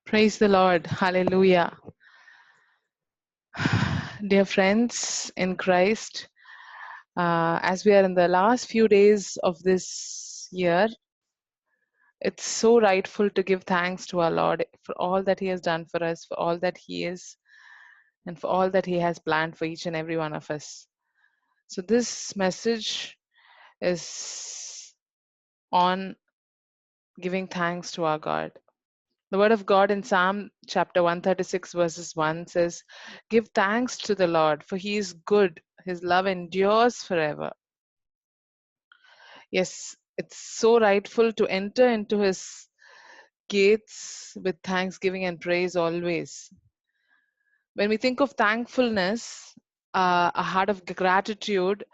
Praise the Lord. Hallelujah. Dear friends in Christ, as we are in the last few days of this year, it's so rightful to give thanks to our Lord for all that He has done for us, for all that He is, and for all that He has planned for each and every one of us. So, this message is on giving thanks to our God. The word of God in Psalm chapter 136, verses 1 says, "Give thanks to the Lord, for He is good. His love endures forever." Yes, it's so rightful to enter into His gates with thanksgiving and praise always. When we think of thankfulness, a heart of gratitude,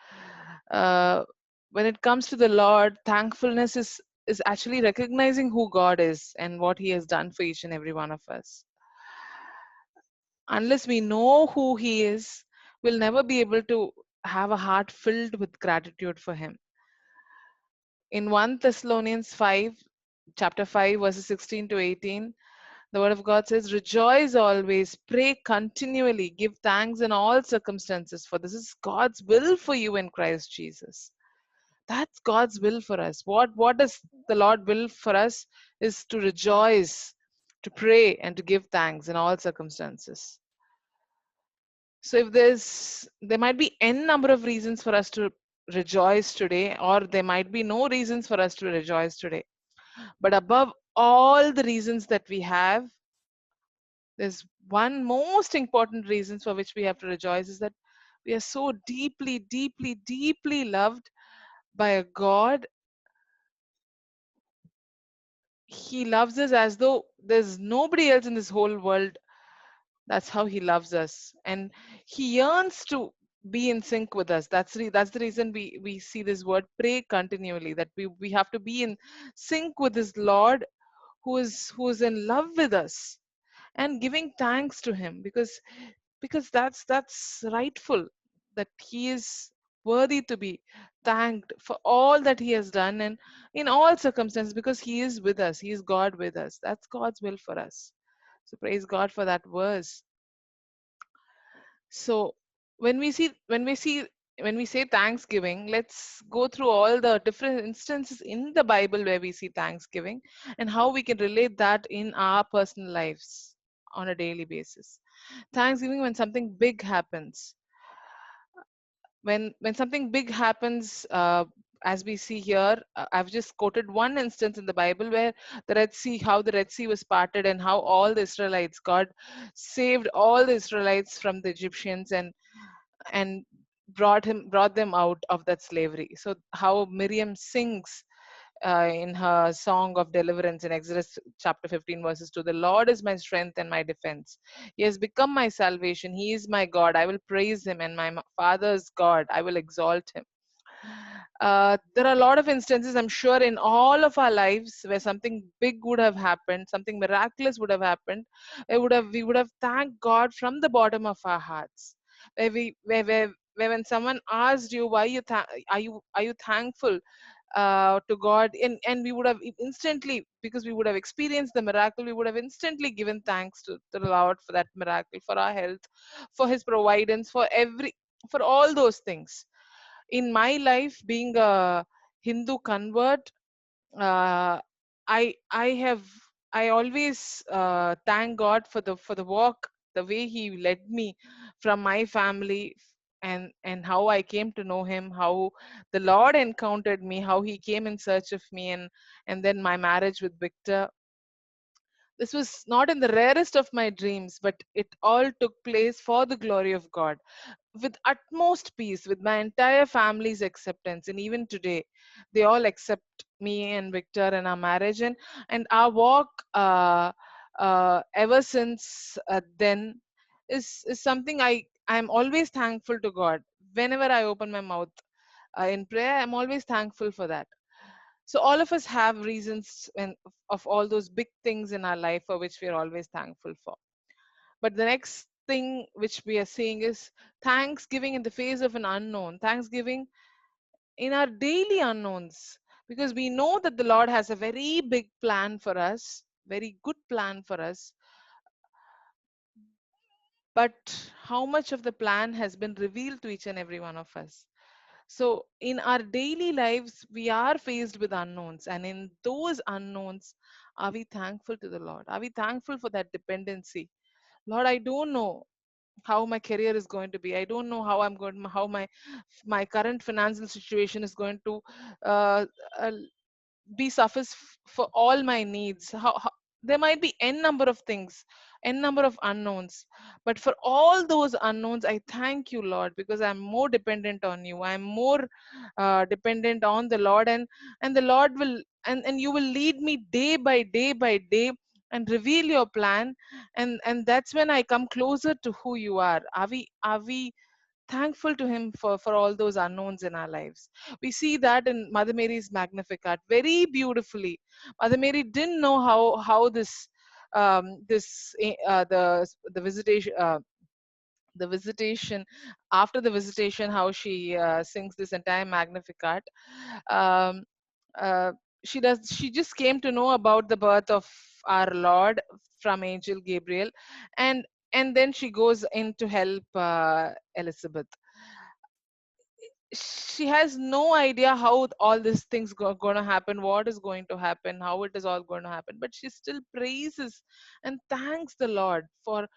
uh, when it comes to the Lord, thankfulness is actually recognizing who God is and what He has done for each and every one of us. Unless we know who He is, we'll never be able to have a heart filled with gratitude for Him. In 1 Thessalonians 5, chapter 5, verses 16 to 18, the word of God says, "Rejoice always, pray continually, give thanks in all circumstances, for this is God's will for you in Christ Jesus." That's God's will for us. What does the Lord will for us is to rejoice, to pray, and to give thanks in all circumstances. So if there might be n number of reasons for us to rejoice today, or there might be no reasons for us to rejoice today. But above all the reasons that we have, there's one most important reason for which we have to rejoice is that we are so deeply, deeply, deeply loved by a God. He loves us as though there's nobody else in this whole world. That's how He loves us, and He yearns to be in sync with us. That's the reason we see this word pray continually, that we have to be in sync with this Lord who is in love with us, and giving thanks to Him, because that's rightful, that He is worthy to be thanked for all that He has done, and in all circumstances, because He is with us. He is God with us. That's God's will for us. So praise God for that verse. So when we say thanksgiving, let's go through all the different instances in the Bible where we see thanksgiving, and how we can relate that in our personal lives on a daily basis. Thanksgiving when something big happens. When something big happens, as we see here, I've just quoted one instance in the Bible where how the Red Sea was parted, and how all the Israelites, God saved all the Israelites from the Egyptians, and brought them out of that slavery. So how Miriam sings in her song of deliverance in Exodus chapter 15, verses 2, "The Lord is my strength and my defense. He has become my salvation. He is my God. I will praise Him, and my Father's God. I will exalt Him." There are a lot of instances, I'm sure, in all of our lives where something big would have happened, something miraculous would have happened. We would have thanked God from the bottom of our hearts. Where when someone asked you, why are you thankful to God, and we would have instantly, because we would have experienced the miracle, we would have instantly given thanks to the Lord for that miracle, for our health, for His providence, for all those things. In my life, being a Hindu convert, uh, I have I always thank God for the walk, the way He led me from my family, and how I came to know Him, how the Lord encountered me, how He came in search of me, and then my marriage with Victor. This was not in the rarest of my dreams, but it all took place for the glory of God, with utmost peace, with my entire family's acceptance. And even today, they all accept me and Victor and our marriage, and our walk ever since then is something I'm always thankful to God. Whenever I open my mouth in prayer, I'm always thankful for that. So all of us have reasons of all those big things in our life for which we are always thankful for. But the next thing which we are seeing is thanksgiving in the face of an unknown, thanksgiving in our daily unknowns, because we know that the Lord has a very big plan for us. very good plan for us, but how much of the plan has been revealed to each and every one of us? So, in our daily lives, we are faced with unknowns, and in those unknowns, are we thankful to the Lord? Are we thankful for that dependency? Lord, I don't know how my career is going to be. I don't know how I'm going, how my current financial situation is going to uh, uh, be suffice for all my needs. How there might be n number of things, n number of unknowns, but for all those unknowns, I thank you, Lord, because I'm more dependent on you. I'm more dependent on the Lord, and the Lord will, and you will lead me day by day by day and reveal your plan, and that's when I come closer to who you are. Are we thankful to him for all those unknowns in our lives? We see that in Mother Mary's Magnificat very beautifully. Mother Mary didn't know how this the visitation, the visitation after the visitation, how she sings this entire Magnificat. um, uh, she just came to know about the birth of our Lord from angel Gabriel, and then she goes in to help Elizabeth. She has no idea how all these things going to happen, what is going to happen, how it is all going to happen, but she still praises and thanks the Lord for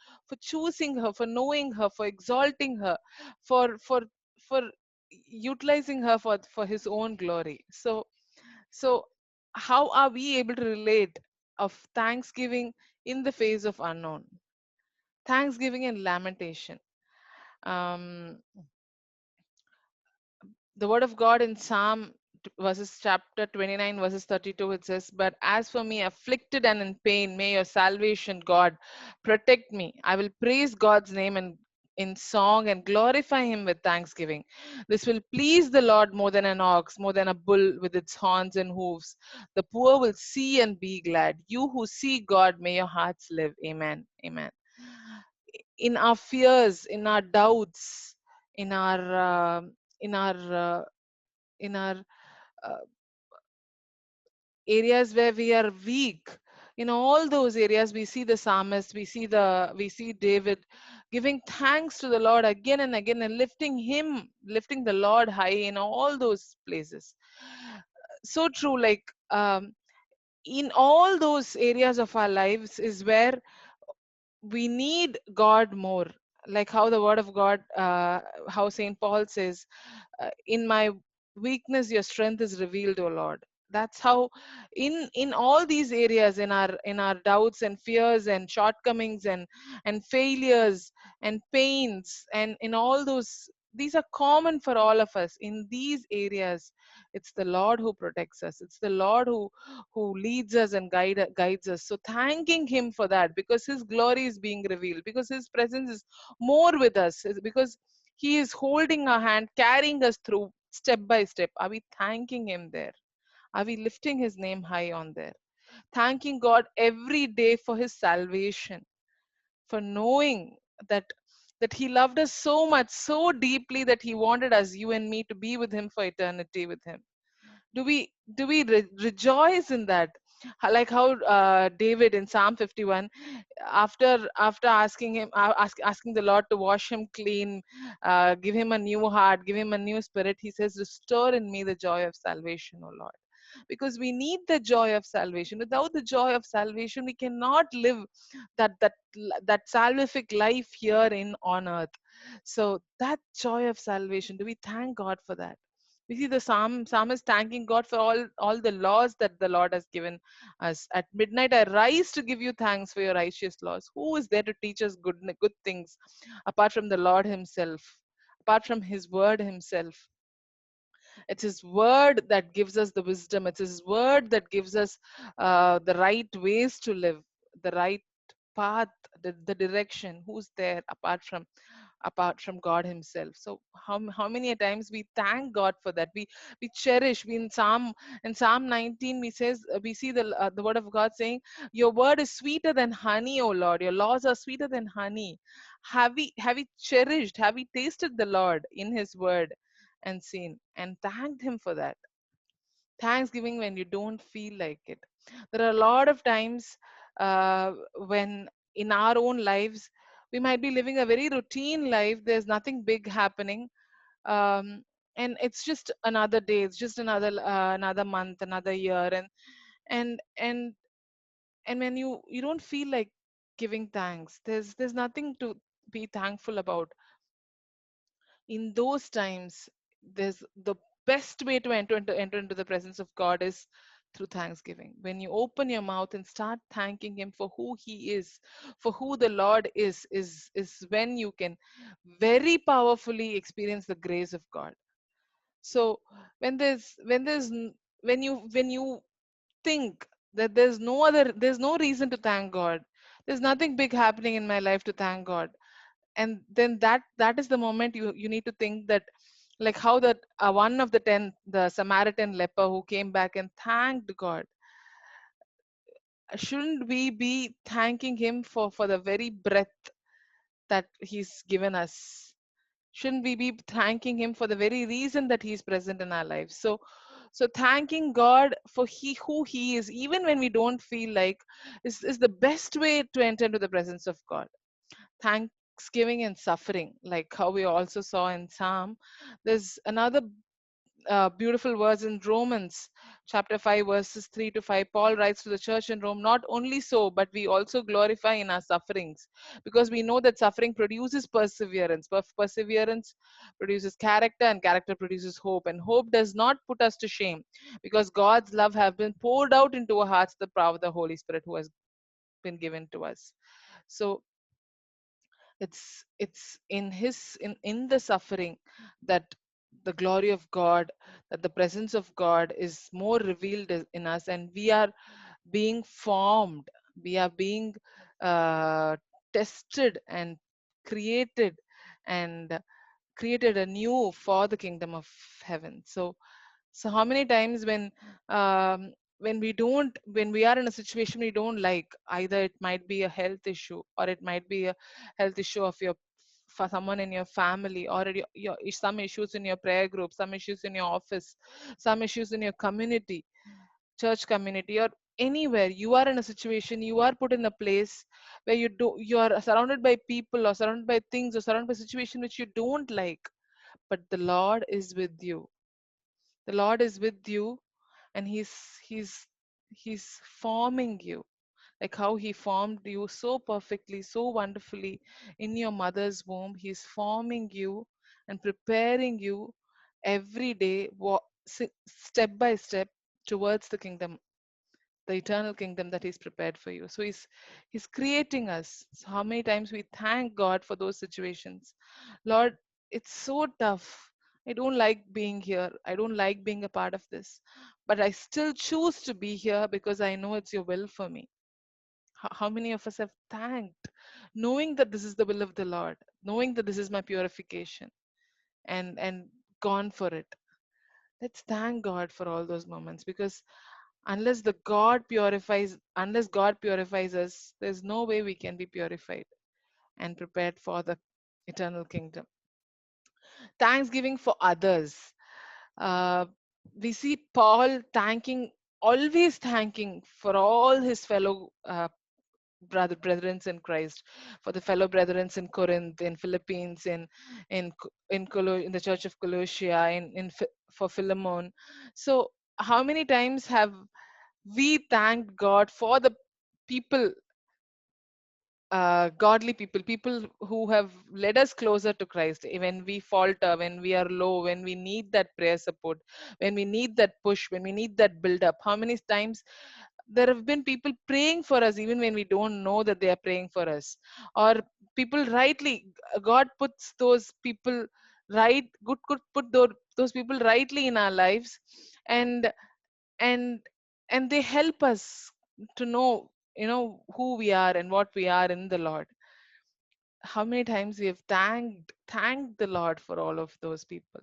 choosing her, for knowing her, for exalting her, for utilizing her for his own glory. So how are we able to relate of thanksgiving in the face of unknown, thanksgiving and lamentation? um the word of God in Psalm verses chapter 29 verses 32, it says, "But as for me, afflicted and in pain, may your salvation, God, protect me. I will praise God's name in song and glorify him with thanksgiving. This will please the Lord more than an ox, more than a bull with its horns and hooves. The poor will see and be glad. You who see God, may your hearts live." Amen. Amen. In our fears, in our doubts, in our in our in our uh, areas where we are weak, in all those areas, we see the psalmist, we see David giving thanks to the Lord again and again, and lifting the Lord high in all those places. So true. Like, in all those areas of our lives is where we need God more. Like how the word of God, how Saint Paul says, in my weakness your strength is revealed, O Lord. That's how, in all these areas, in our doubts and fears and shortcomings and failures and pains, and in all those, these are common for all of us. In these areas, it's the Lord who protects us, it's the Lord who leads us and guides us. So thanking him for that, because his glory is being revealed, because his presence is more with us, because he is holding our hand, carrying us through step by step. Are we thanking him there? Are we lifting his name high on there? Thanking God every day for his salvation, for knowing that he loved us so much, so deeply, that he wanted us, you and me, to be with him for eternity with him. Do we rejoice in that? Like how David in Psalm 51, after asking him, asking the Lord to wash him clean, give him a new heart, give him a new spirit, he says, "Restore in me the joy of salvation, O Lord." Because we need the joy of salvation. Without the joy of salvation, we cannot live that salvific life here in on earth. So that joy of salvation, do we thank God for that? We see the psalmist thanking God for all the laws that the Lord has given us. At midnight I rise to give you thanks for your righteous laws. Who is there to teach us good things apart from the Lord himself, apart from his word himself? It's his word that gives us the wisdom, it's his word that gives us the right ways to live, the right path, the direction. Who's there apart from God himself? So how many a times we thank God for that? We cherish. We in Psalm 19 we says, we see the word of God saying, "Your word is sweeter than honey, O Lord. Your laws are sweeter than honey." Have we cherished? Have we tasted the Lord in His word and seen and thanked Him for that? Thanksgiving when you don't feel like it. There are a lot of times. uh, when in our own lives we might be living a very routine life. There's nothing big happening, um, and it's just another day, it's just another month, another year, and and and when you don't feel like giving thanks, there's nothing to be thankful about. In those times, there's the best way to enter into the presence of God is through thanksgiving. When you open your mouth and start thanking him for who he is, for who the Lord is when you can very powerfully experience the grace of God. So when you think that there's no reason to thank God, there's nothing big happening in my life to thank God, and then that is the moment you need to think that, like how that one of the 10, the Samaritan leper who came back and thanked God, shouldn't we be thanking him for the very breath that he's given us? Shouldn't we be thanking him for the very reason that he's present in our lives? So thanking God for who he is, even when we don't feel like, is the best way to enter into the presence of God. Thanksgiving and suffering, like how we also saw in Psalm. There's another beautiful verse in Romans chapter 5, verses 3 to 5. Paul writes to the church in Rome, not only so, but we also glorify in our sufferings, because we know that suffering produces perseverance. Perseverance produces character, and character produces hope. And hope does not put us to shame, because God's love have been poured out into our hearts, the power of the Holy Spirit who has been given to us. So it's in the suffering that the glory of God, that the presence of God is more revealed in us, and we are being formed, we are being uh, tested and created, and created anew for the kingdom of heaven. So how many times when when we are in a situation we don't like, either it might be a health issue, or it might be a health issue of your for someone in your family, or some issues in your prayer group, some issues in your office, some issues in your community, church community, or anywhere you are in a situation, you are put in a place where you are surrounded by people, or surrounded by things, or surrounded by situation which you don't like, but the Lord is with you. The Lord is with you, and he's forming you, like how he formed you so perfectly, so wonderfully in your mother's womb. He's forming you and preparing you every day, step by step, towards the kingdom, the eternal kingdom that he's prepared for you. So he's creating us. So how many times we thank God for those situations? Lord, it's so tough. I don't like being here. I don't like being a part of this, but I still choose to be here because I know it's your will for me. How many of us have thanked, knowing that this is the will of the Lord, knowing that this is my purification, and gone for it? Let's thank God for all those moments, because unless God purifies us, there's no way we can be purified and prepared for the eternal kingdom. Thanksgiving for others. uh, we see Paul always thanking for all his fellow brethren in Christ, for the fellow brethren in Corinth, in Philippines, in the church of Colossia, for Philemon. So how many times have we thanked God for the people, godly people, people who have led us closer to Christ, when we falter, when we are low, when we need that prayer support, when we need that push, when we need that build up? How many times there have been people praying for us even when we don't know that they are praying for us? Or people rightly, God puts those people right, good could put those people rightly in our lives, and and and they help us to know, who we are and what we are in the Lord. How many times we have thanked the Lord for all of those people?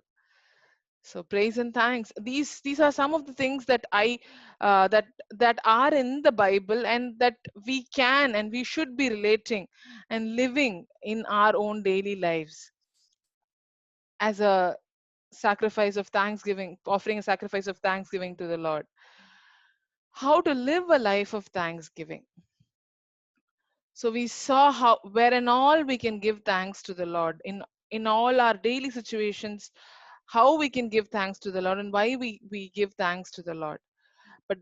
So praise and thanks, these are some of the things that I that are in the Bible, and that we can and we should be relating and living in our own daily lives as a sacrifice of thanksgiving, offering a sacrifice of thanksgiving to the Lord. How to live a life of thanksgiving? So we saw how where and all we can give thanks to the Lord in all our daily situations, how we can give thanks to the Lord and why we give thanks to the Lord. But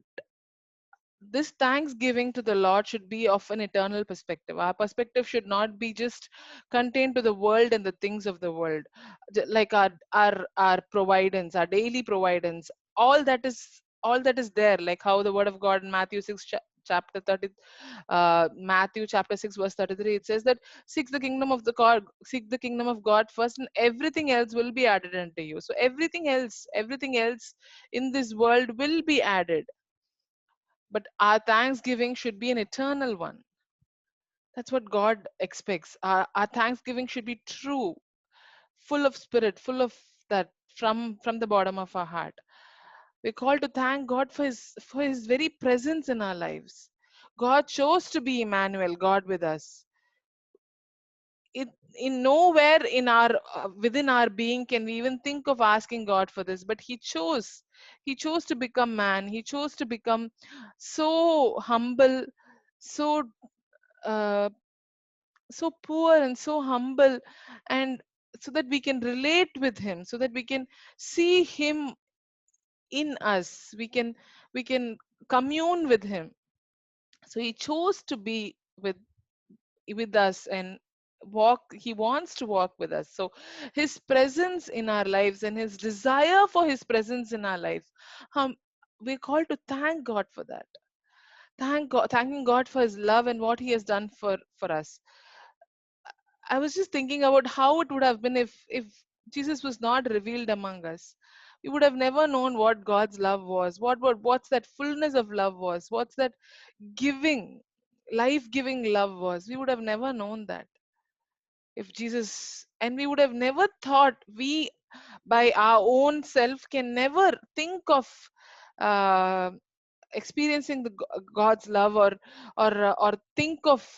this thanksgiving to the Lord should be of an eternal perspective. Our perspective should not be just contained to the world and the things of the world, like our providence, our daily providence, all that is there, like how the Word of God in Matthew 6 chapter 30, Matthew chapter 6 verse 33, it says that seek the kingdom of God first, and everything else will be added unto you. So everything else in this world will be added, but our thanksgiving should be an eternal one. That's what God expects. Our thanksgiving should be true, full of spirit, full of that from the bottom of our heart. We're called to thank God for his very presence in our lives. God chose to be Emmanuel, God with us. It, in nowhere in our within our being can we even think of asking God for this, but he chose to become man. He chose to become so humble, so uh, so poor and so humble, and so that we can relate with him, so that we can see him in us, we can commune with him. So he chose to be with us and walk he wants to walk with us. So his presence in our lives and his desire for his presence in our lives, um, we're called to thank God for that. Thanking God for his love and what he has done for us. I was just thinking about how it would have been if Jesus was not revealed among us. We would have never known what God's love was. What's that fullness of love was? What's that giving, life-giving love was? We would have never known that if Jesus, and we would have never thought, we by our own self can never think of uh, experiencing God's love, or think of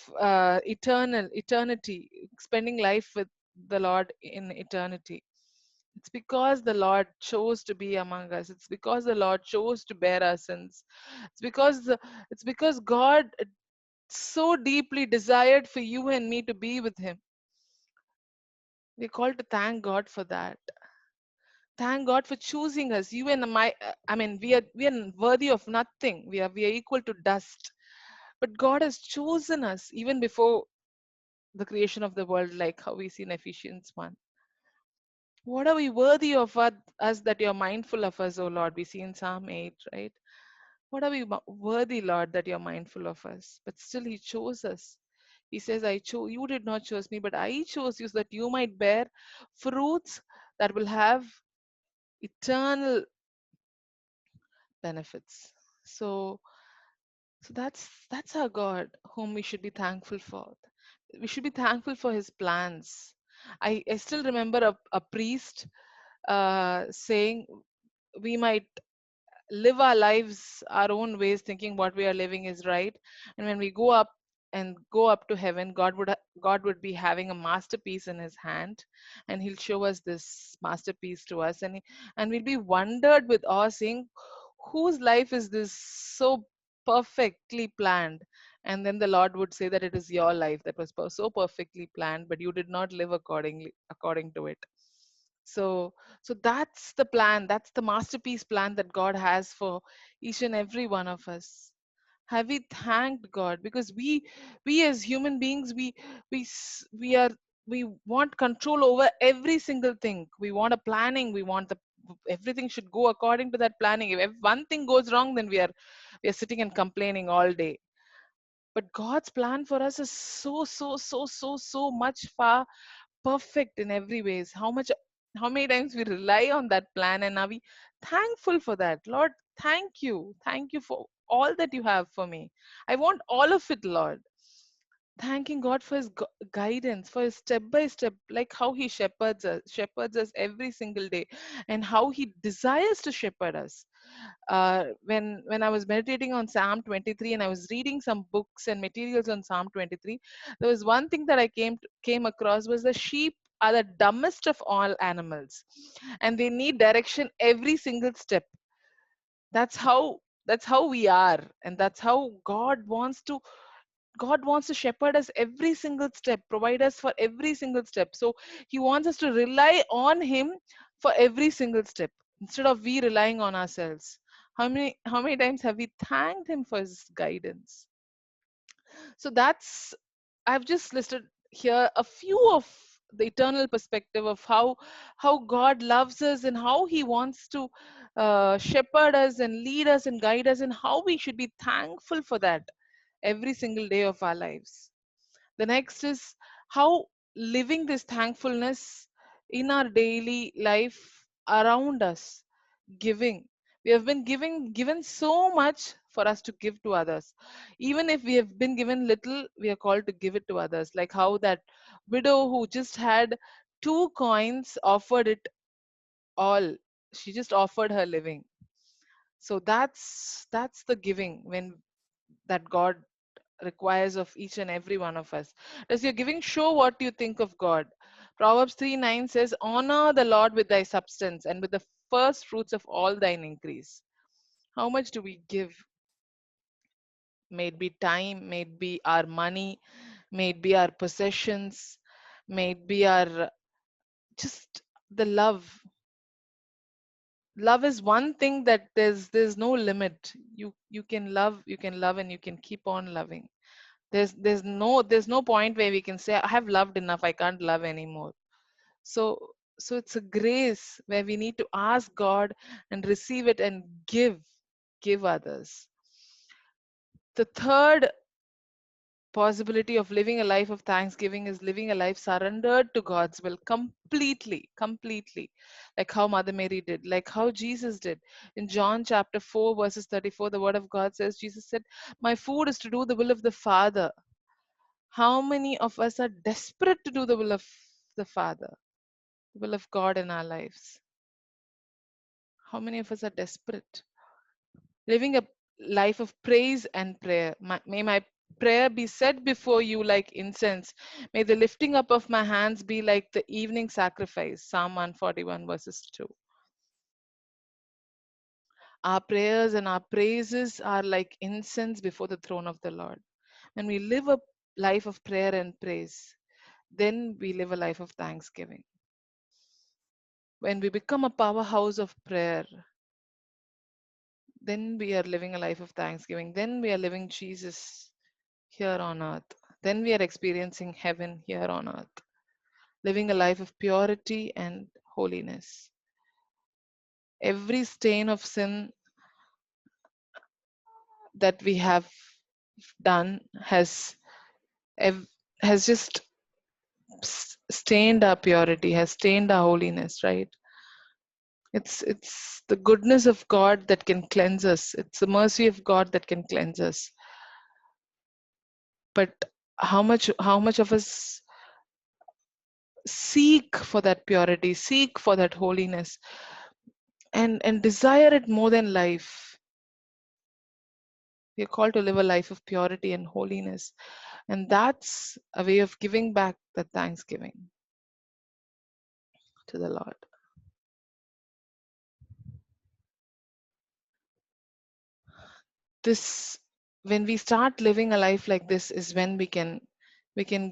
eternity, spending life with the Lord in eternity. It's because the Lord chose to be among us. It's because the Lord chose to bear our sins. It's because God so deeply desired for you and me to be with him. We're called to thank God for that. Thank God for choosing us. You and I mean, we are worthy of nothing. We are equal to dust. But God has chosen us even before the creation of the world, like how we see in Ephesians 1. What are we worthy of us that you're mindful of us, O Lord? We see in Psalm 8, right? What are we worthy, Lord, that you're mindful of us? But still, He chose us. He says, you did not choose me, but I chose you so that you might bear fruits that will have eternal benefits. So, so that's our God whom we should be thankful for. We should be thankful for his plans. I still remember a priest saying we might live our lives our own ways, thinking what we are living is right, and when we go up to heaven, God would be having a masterpiece in his hand, and he'll show us this masterpiece to us, and we'll be wondered with awe, saying, whose life is this so perfectly planned? And then the Lord would say that it is your life that was so perfectly planned, but you did not live according to it. So so that's the plan, that's the masterpiece plan that God has for each and every one of us. Have we thanked God? Because we as human beings, we are, we want control over every single thing. We want a planning, we want the everything should go according to that planning. If one thing goes wrong, then we are sitting and complaining all day. But God's plan for us is so much far perfect in every ways. How many times we rely on that plan, and are we thankful for that? Lord, thank you for all that you have for me. I want all of it, Lord. Thanking God for his guidance, for his step by step, like how he shepherds us every single day, and how he desires to shepherd us. When I was meditating on Psalm 23, and I was reading some books and materials on Psalm 23, there was one thing that I came across was the sheep are the dumbest of all animals, and they need direction every single step. That's how we are, and that's how God wants to God wants to shepherd us every single step, provide us for every single step. So He wants us to rely on Him for every single step instead of we relying on ourselves. How many times have we thanked Him for His guidance? So that's, I've just listed here a few of the eternal perspective of how God loves us and how He wants to shepherd us and lead us and guide us, and how we should be thankful for that every single day of our lives. The next is how living this thankfulness in our daily life around us, giving. We have been given so much for us to give to others. Even if we have been given little, we are called to give it to others. Like how that widow who just had 2 coins offered it all. She just offered her living. So that's the giving when that God requires of each and every one of us. Does your giving show what you think of God? Proverbs 3:9 says, honor the Lord with thy substance and with the first fruits of all thine increase. How much do we give? May it be time, may it be our money, may it be our possessions, may it be our just the love. Love is one thing that there's no limit. You can love and you can keep on loving. There's no point where we can say I have loved enough, I can't love anymore. So so it's a grace where we need to ask God and receive it and give others. The third possibility of living a life of thanksgiving is living a life surrendered to God's will completely, like how Mother Mary did, like how Jesus did. In John chapter 4 verses 34, the word of God says, Jesus said, my food is to do the will of the Father. How many of us are desperate to do the will of the Father, the will of God in our lives? How many of us are desperate? Living a life of praise and prayer. May my prayer be set before you like incense. May the lifting up of my hands be like the evening sacrifice. Psalm 141 verses 2. Our prayers and our praises are like incense before the throne of the Lord. When we live a life of prayer and praise, then we live a life of thanksgiving. When we become a powerhouse of prayer, then we are living a life of thanksgiving. Then we are living Jesus here on earth. Then we are experiencing heaven here on earth, living a life of purity and holiness. Every stain of sin that we have done ev- has just stained our purity, has stained our holiness, right? It's the goodness of God that can cleanse us. It's the mercy of God that can cleanse us. But how much of us seek for that purity, seek for that holiness, and desire it more than life? We are called to live a life of purity and holiness, and that's a way of giving back the thanksgiving to the Lord. This, when we start living a life like this, is when we can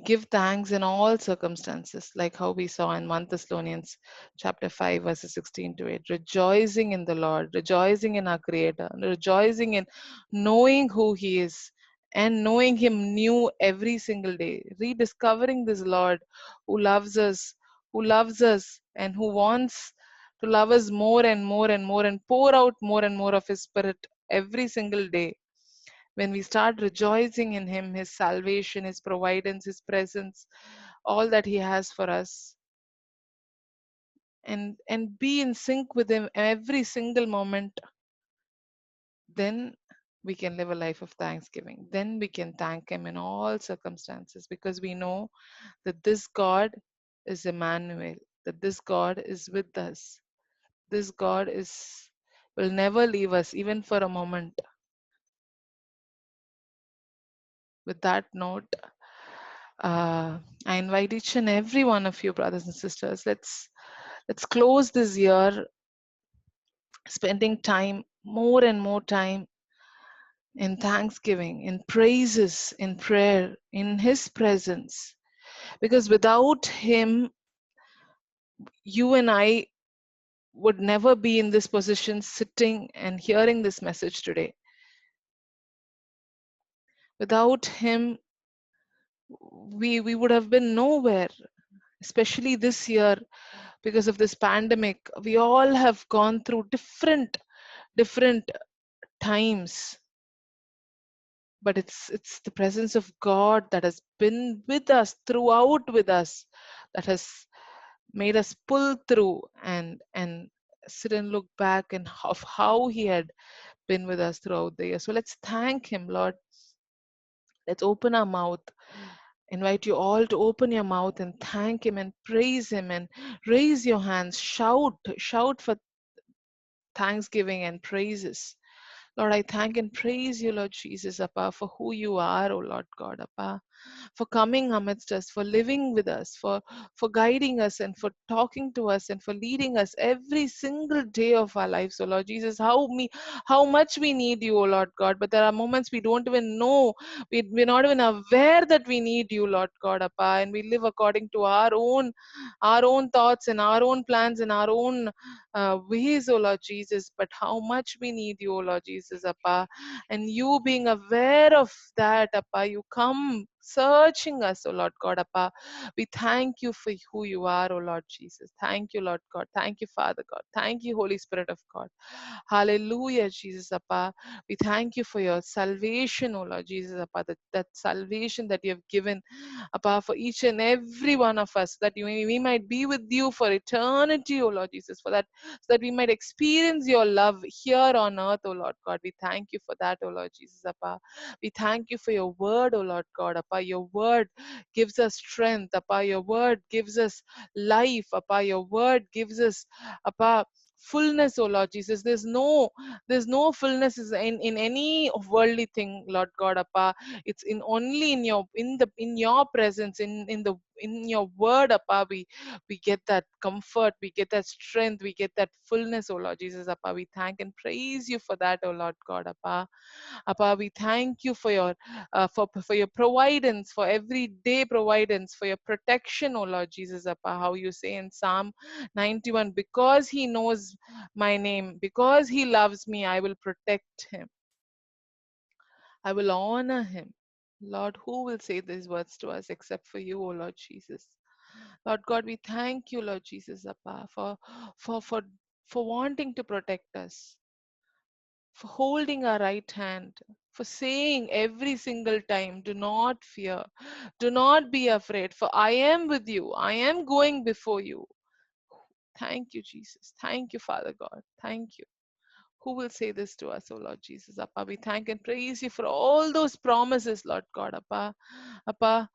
give thanks in all circumstances, like how we saw in 1 Thessalonians chapter 5 verses 16 to 8, rejoicing in the Lord, rejoicing in our Creator, rejoicing in knowing who He is and knowing Him new every single day, rediscovering this Lord who loves us and who wants to love us more and more and more and pour out more and more of His Spirit every single day. When we start rejoicing in Him, His salvation, His providence, His presence, all that He has for us, and be in sync with Him every single moment, then we can live a life of thanksgiving. Then we can thank Him in all circumstances, because we know that this God is Emmanuel, that this God is with us. This God will never leave us even for a moment. With that note, I invite each and every one of you, brothers and sisters, let's close this year spending time, more and more time, in thanksgiving, in praises, in prayer, in His presence. Because without Him, you and I would never be in this position sitting and hearing this message today. Without Him, we would have been nowhere, especially this year because of this pandemic. We all have gone through different times, but it's the presence of God that has been with us throughout, with us, that has made us pull through and sit and look back and of how He had been with us throughout the year. So let's thank Him, Lord. Let's open our mouth. Invite you all to open your mouth and thank Him and praise Him and raise your hands. Shout for thanksgiving and praises. Lord, I thank and praise you, Lord Jesus, Appa, for who you are, O Lord God, Appa, for coming amidst us, for living with us, for guiding us and for talking to us and for leading us every single day of our lives, O Lord Jesus. How much we need you, O Lord God, but there are moments we don't even know. We're not even aware that we need you, Lord God, Appa, and we live according to our own thoughts and our own plans and our own ways, O Lord Jesus. But how much we need you, O Lord Jesus, Appa. And you being aware of that, Appa, you come searching us, O Lord God, Appa. We thank you for who you are, O Lord Jesus. Thank you, Lord God. Thank you, Father God. Thank you, Holy Spirit of God. Hallelujah, Jesus, Appa. We thank you for your salvation, O Lord Jesus, Appa. That salvation that you have given, Appa, for each and every one of us, that we might be with you for eternity, O Lord Jesus, for that, so that we might experience your love here on earth, O Lord God. We thank you for that, O Lord Jesus, Appa. We thank you for your word, O Lord God, Appa. Your word gives us strength, Appa. Your word gives us life, Appa. Your word gives us, Appa, fullness, O Lord Jesus. There's no fullness in any worldly thing, Lord God, Appa. It's in only in your presence, in your word, Appa. We get that comfort, we get that strength, we get that fullness, O Lord Jesus, Appa. We thank and praise you for that, O Lord God, Appa. Appa, we thank you for your providence, for everyday providence, for your protection, O Lord Jesus, Appa. How you say in Psalm 91, because He knows my name, because He loves me, I will protect Him. I will honor Him. Lord, who will say these words to us except for you, O Lord Jesus? Lord God, we thank you, Lord Jesus, Appa, for, for, for wanting to protect us, for holding our right hand, for saying every single time, do not fear, do not be afraid, for I am with you, I am going before you. Thank you, Jesus. Thank you, Father God. Thank you. Who will say this to us, O Lord Jesus? Appa, we thank and praise you for all those promises, Lord God, Appa. Appa,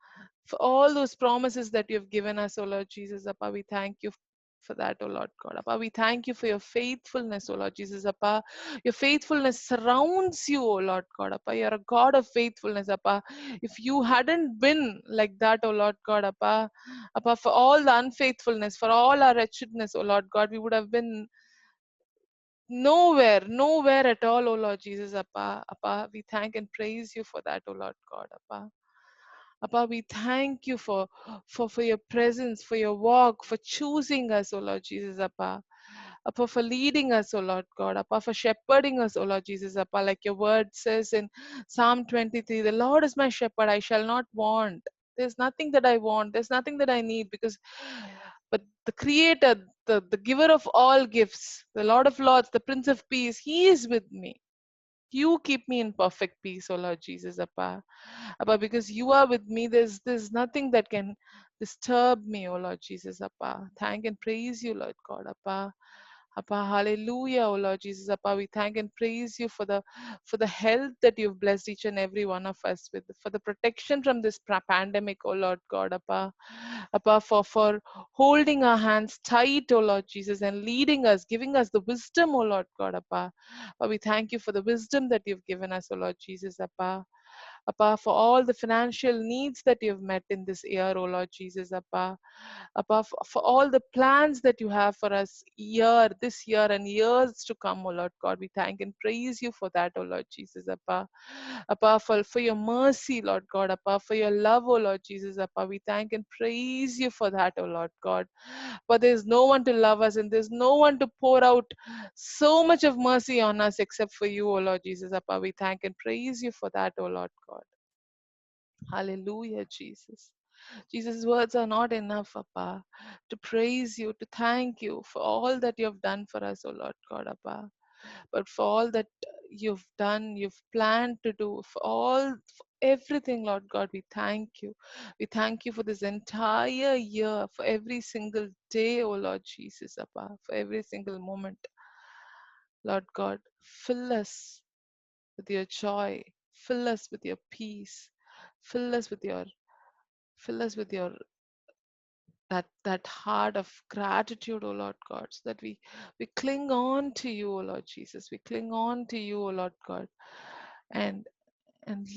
for all those promises that you have given us, O Lord Jesus, Appa, we thank you for that, O Lord God. Appa, we thank you for your faithfulness, O Lord Jesus, Appa. Your faithfulness surrounds you, O Lord God, Appa. You're a God of faithfulness, Appa. If you hadn't been like that, O Lord God, Appa, Appa, for all the unfaithfulness, for all our wretchedness, O Lord God, we would have been nowhere at all, O Lord Jesus, Appa. Appa, we thank and praise you for that, O Lord God, Appa. Appa, we thank you for your presence, for your walk, for choosing us, O Lord Jesus, Appa. Appa, for leading us, O Lord God, Appa, for shepherding us, O Lord Jesus, Appa, like your word says in Psalm 23, the Lord is my shepherd, I shall not want. There's nothing that I want, there's nothing that I need, because but the creator, the giver of all gifts, the Lord of Lords, the Prince of Peace, He is with me. You keep me in perfect peace, O Lord Jesus, Appa. Appa, because you are with me, there's nothing that can disturb me, O Lord Jesus, Appa. Thank and praise you, Lord God, Appa. Appa, hallelujah, O Lord Jesus, Appa. We thank and praise you for the health that you've blessed each and every one of us with, for the protection from this pandemic, O Lord God, Appa. Appa, for holding our hands tight, O Lord Jesus, and leading us, giving us the wisdom, O Lord God, Appa. Appa, we thank you for the wisdom that you've given us, O Lord Jesus, Appa. Appa, for all the financial needs that you've met in this year, oh Lord Jesus, Appa. Appa, for all the plans that you have for us this year and years to come, oh Lord God, we thank and praise you for that, oh Lord Jesus, Appa. Appa, for your mercy, Lord God, Appa, for your love, oh Lord Jesus, Appa, we thank and praise you for that, oh Lord God. But there's no one to love us and there's no one to pour out so much of mercy on us except for you, O Lord Jesus. Appa, we thank and praise you for that, O Lord God. Hallelujah, Jesus. Jesus' words are not enough, Appa, to praise you, to thank you for all that you have done for us, O Lord God, Appa. But for all that you've done, you've planned to do, for everything, Lord God, we thank you. We thank you for this entire year, for every single day, O Lord Jesus, Appa, for every single moment. Lord God, fill us with your joy, fill us with your peace, fill us with your fill us with your that heart of gratitude, O Lord God, so that we cling on to you, O Lord Jesus. We cling on to you, O Lord God, and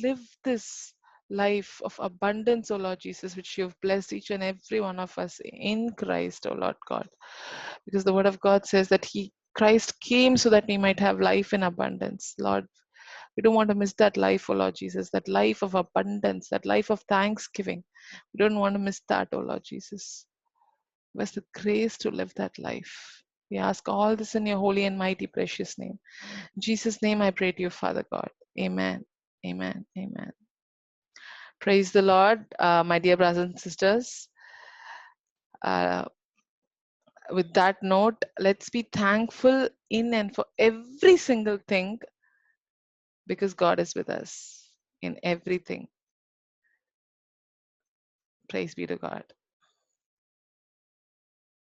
live this life of abundance, O Lord Jesus, which you have blessed each and every one of us in Christ, O Lord God. Because the word of God says that Christ came so that we might have life in abundance. Lord, we don't want to miss that life, O Lord Jesus, that life of abundance, that life of thanksgiving. We don't want to miss that, O Lord Jesus. Give us the grace to live that life. We ask all this in your holy and mighty precious name. In Jesus' name I pray to you, Father God. Amen. Amen. Amen. Praise the Lord, my dear brothers and sisters. Uh, with that note, let's be thankful in and for every single thing because God is with us in everything. Praise be to God.